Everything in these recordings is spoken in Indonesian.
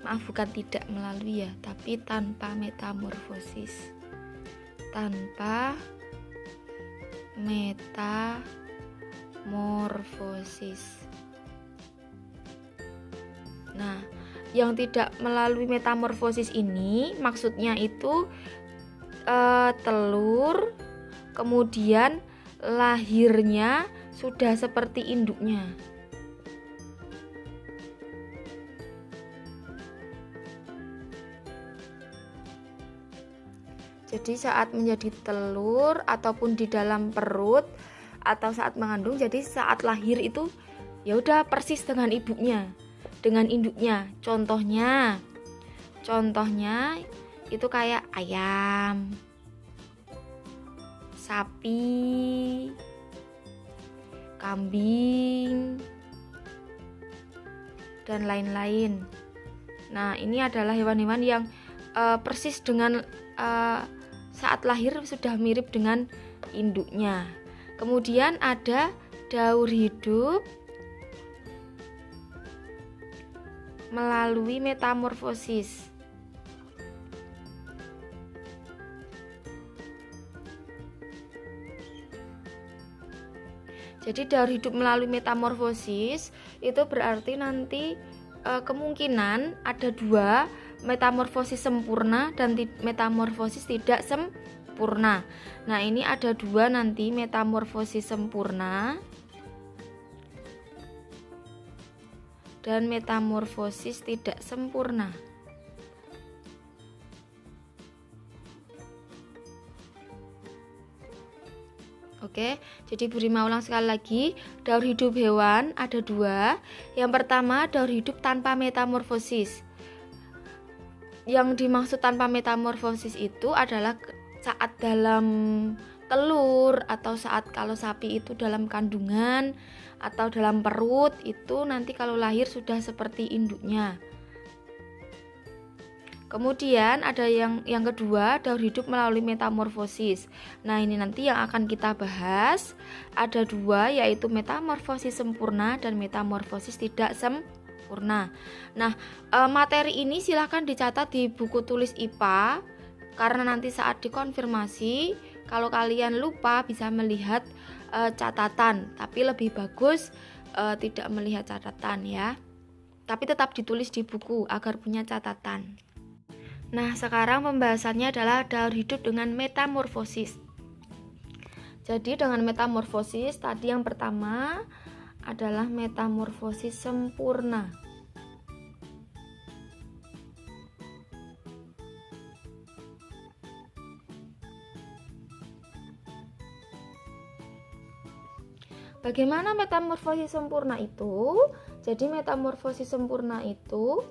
Maaf, bukan tidak melalui ya, tapi tanpa metamorfosis. Tanpa metamorfosis. Nah, yang tidak melalui metamorfosis ini maksudnya itu telur kemudian lahirnya sudah seperti induknya. Jadi saat menjadi telur ataupun di dalam perut atau saat mengandung, jadi saat lahir itu ya udah persis dengan ibunya, dengan induknya. Contohnya itu kayak ayam, sapi, kambing, dan lain-lain. Nah, ini adalah hewan-hewan yang persis dengan saat lahir sudah mirip dengan induknya. Kemudian ada daur hidup melalui metamorfosis. Jadi daur hidup melalui metamorfosis itu berarti nanti kemungkinan ada dua, metamorfosis sempurna dan metamorfosis tidak sempurna. Nah, ini ada dua nanti, metamorfosis sempurna dan metamorfosis tidak sempurna. Oke, jadi Bu Rima ulang sekali lagi, daur hidup hewan ada dua. Yang pertama, daur hidup tanpa metamorfosis. Yang dimaksud tanpa metamorfosis itu adalah saat dalam telur atau saat kalau sapi itu dalam kandungan atau dalam perut, itu nanti kalau lahir sudah seperti induknya. Kemudian ada yang kedua, daur hidup melalui metamorfosis. Nah, ini nanti yang akan kita bahas. Ada dua, yaitu metamorfosis sempurna dan metamorfosis tidak sempurna. Nah, materi ini silahkan dicatat di buku tulis IPA, karena nanti saat dikonfirmasi, kalau kalian lupa bisa melihat catatan, tapi lebih bagus tidak melihat catatan ya. Tapi tetap ditulis di buku agar punya catatan. Nah, sekarang pembahasannya adalah daur hidup dengan metamorfosis. Jadi dengan metamorfosis tadi yang pertama adalah metamorfosis sempurna. Bagaimana metamorfosis sempurna itu? Jadi metamorfosis sempurna itu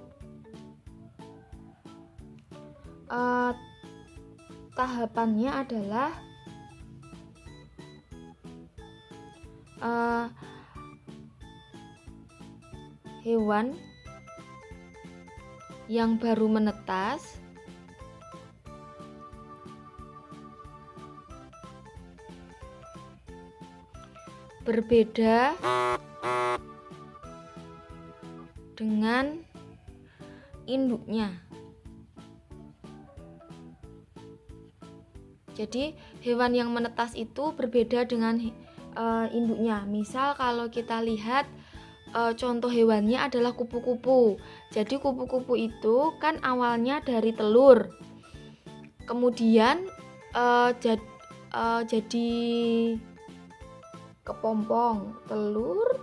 tahapannya adalah hewan yang baru menetas berbeda dengan induknya. Jadi hewan yang menetas itu berbeda dengan induknya. Misal kalau kita lihat contoh hewannya adalah kupu-kupu. Jadi kupu-kupu itu kan awalnya dari telur, kemudian jadi kepompong telur,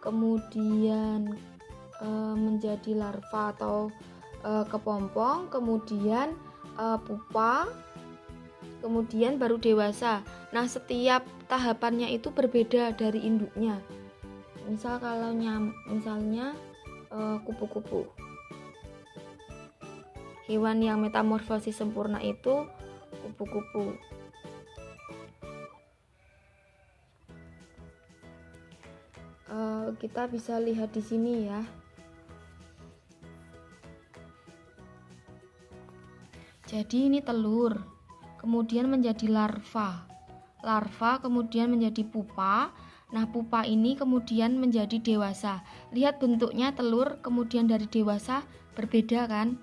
kemudian menjadi larva atau kepompong, kemudian pupa, kemudian baru dewasa. Nah, setiap tahapannya itu berbeda dari induknya. Misal kalau misalnya kupu-kupu, hewan yang metamorfosis sempurna itu kupu-kupu. Kita bisa lihat di sini ya. Jadi ini telur, kemudian menjadi larva, kemudian menjadi pupa. Nah, pupa ini kemudian menjadi dewasa. Lihat bentuknya telur kemudian dari dewasa berbeda kan?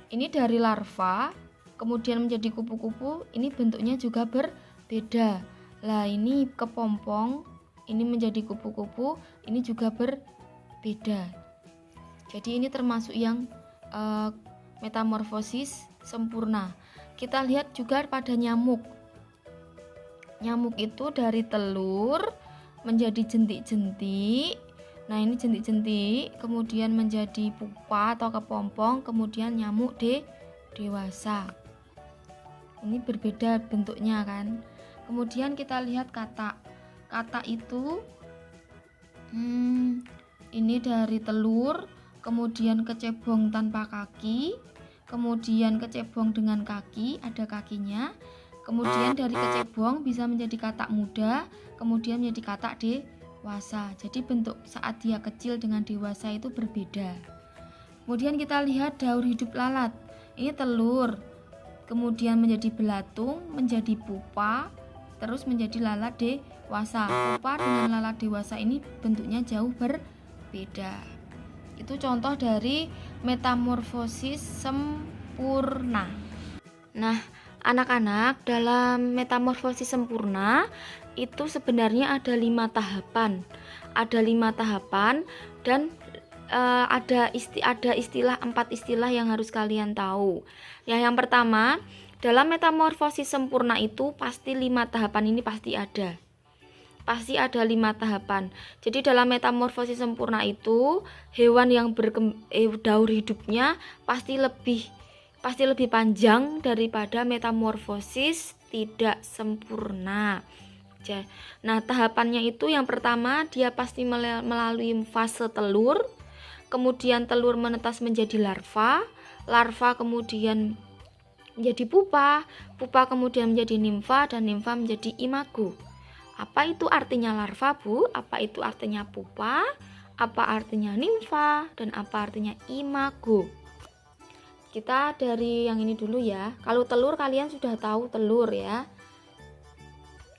Ini dari larva kemudian menjadi kupu-kupu, ini bentuknya juga berbeda. Lah, ini kepompong, ini menjadi kupu-kupu, ini juga berbeda. Jadi ini termasuk yang metamorfosis sempurna. Kita lihat juga pada nyamuk. Nyamuk itu dari telur menjadi jentik-jentik. Nah, ini jentik-jentik kemudian menjadi pupa atau kepompong, kemudian nyamuk dewasa. Ini berbeda bentuknya kan. Kemudian kita lihat katak. Katak itu ini dari telur kemudian kecebong tanpa kaki, kemudian kecebong dengan kaki, ada kakinya. Kemudian dari kecebong bisa menjadi katak muda, kemudian menjadi katak dewasa. Jadi bentuk saat dia kecil dengan dewasa itu berbeda. Kemudian kita lihat daur hidup lalat. Ini telur, kemudian menjadi belatung, menjadi pupa, terus menjadi lalat dewasa. Pupa dengan lalat dewasa ini bentuknya jauh berbeda. Itu contoh dari metamorfosis sempurna. Nah, anak-anak, dalam metamorfosis sempurna itu sebenarnya ada 5 tahapan. Ada 5 tahapan dan ada istilah 4 istilah yang harus kalian tahu. Yang pertama, dalam metamorfosis sempurna itu pasti 5 tahapan ini pasti ada. Pasti ada 5 tahapan. Jadi dalam metamorfosis sempurna itu hewan yang daur hidupnya pasti lebih panjang daripada metamorfosis tidak sempurna. Nah, tahapannya itu yang pertama dia pasti melalui fase telur, kemudian telur menetas menjadi larva, larva kemudian menjadi pupa, pupa kemudian menjadi nimfa, dan nimfa menjadi imago. Apa itu artinya larva, Bu? Apa itu artinya pupa? Apa artinya nimfa? Dan apa artinya imago? Kita dari yang ini dulu ya. Kalau telur kalian sudah tahu telur ya.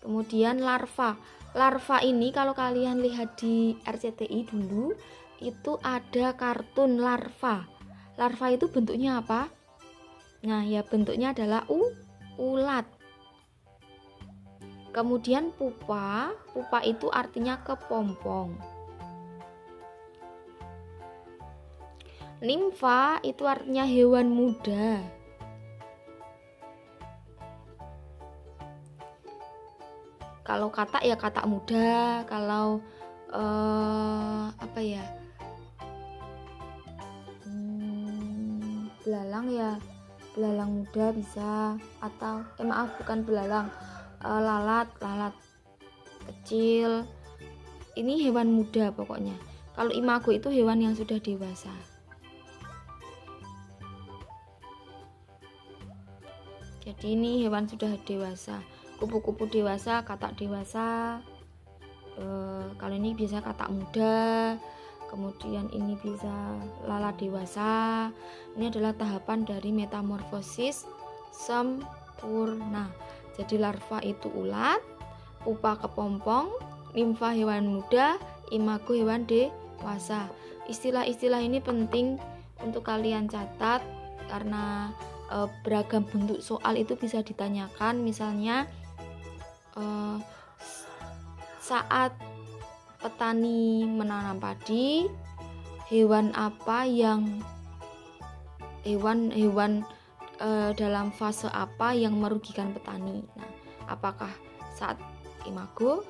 Kemudian larva. Larva ini kalau kalian lihat di RCTI dulu, itu ada kartun larva. Larva itu bentuknya apa? Nah, ya bentuknya adalah ulat. Kemudian pupa, pupa itu artinya kepompong. Nimfa itu artinya hewan muda. Kalau katak ya katak muda, kalau belalang ya belalang muda bisa, atau bukan belalang, lalat kecil. Ini hewan muda pokoknya. Kalau imago itu hewan yang sudah dewasa. Jadi ini hewan sudah dewasa. Kupu-kupu dewasa, katak dewasa. Kalau ini bisa katak muda. Kemudian ini bisa lalat dewasa. Ini adalah tahapan dari metamorfosis sempurna. Jadi larva itu ulat, pupa kepompong, nimfa hewan muda, imago hewan dewasa. Istilah-istilah ini penting untuk kalian catat karena beragam bentuk soal itu bisa ditanyakan. Misalnya saat petani menanam padi, hewan apa yang dalam fase apa yang merugikan petani. Nah, apakah saat imago,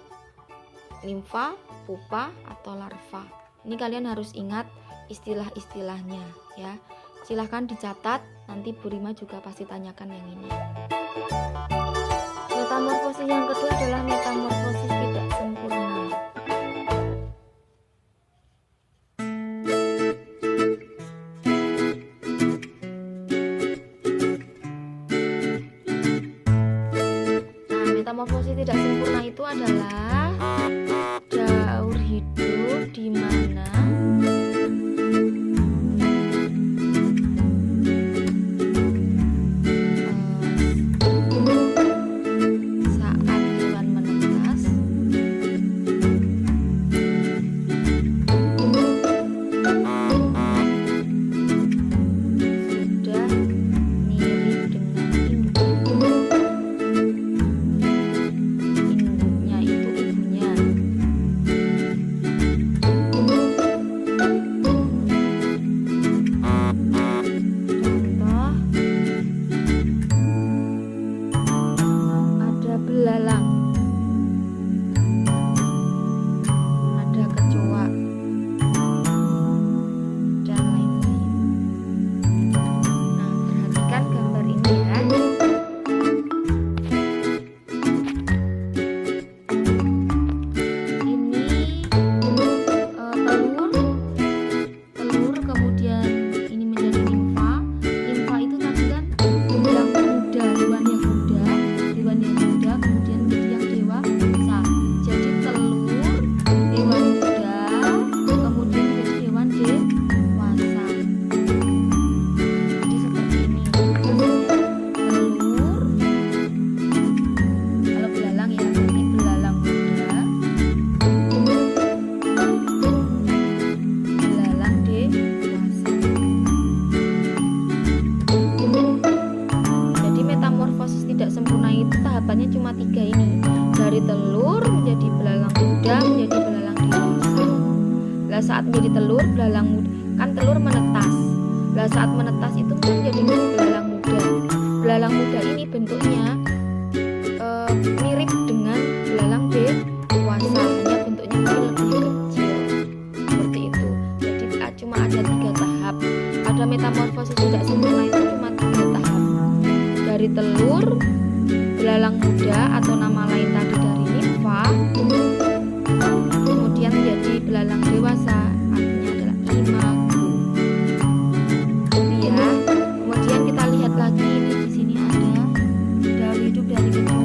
nimfa, pupa, atau larva? Ini kalian harus ingat istilah-istilahnya ya. Silahkan dicatat, nanti Bu Rima juga pasti tanyakan yang ini. Metamorfosis yang kedua adalah metamorfosis tidak sempurna. Metamorfosis tidak sempurna itu adalah daur hidup di mana saat hewan menetas telur, menjadi belalang muda, menjadi belalang dewasa. Lah saat menjadi telur, belalang muda, kan telur menetas. Lah saat menetas itu menjadi belalang muda. Belalang muda ini bentuknya mirip dengan belalang dewasa, hanya bentuknya mungkin lebih kecil. Seperti itu. Jadi cuma ada 3 tahap. Pada metamorfosis tidak sempurna itu cuma 3 tahap. Dari telur, belalang muda atau nama lain tadi dari nimfa, kemudian menjadi belalang dewasa, artinya adalah imago. Ya. Kemudian kita lihat lagi ini di sini ada daur hidup dari kecoa.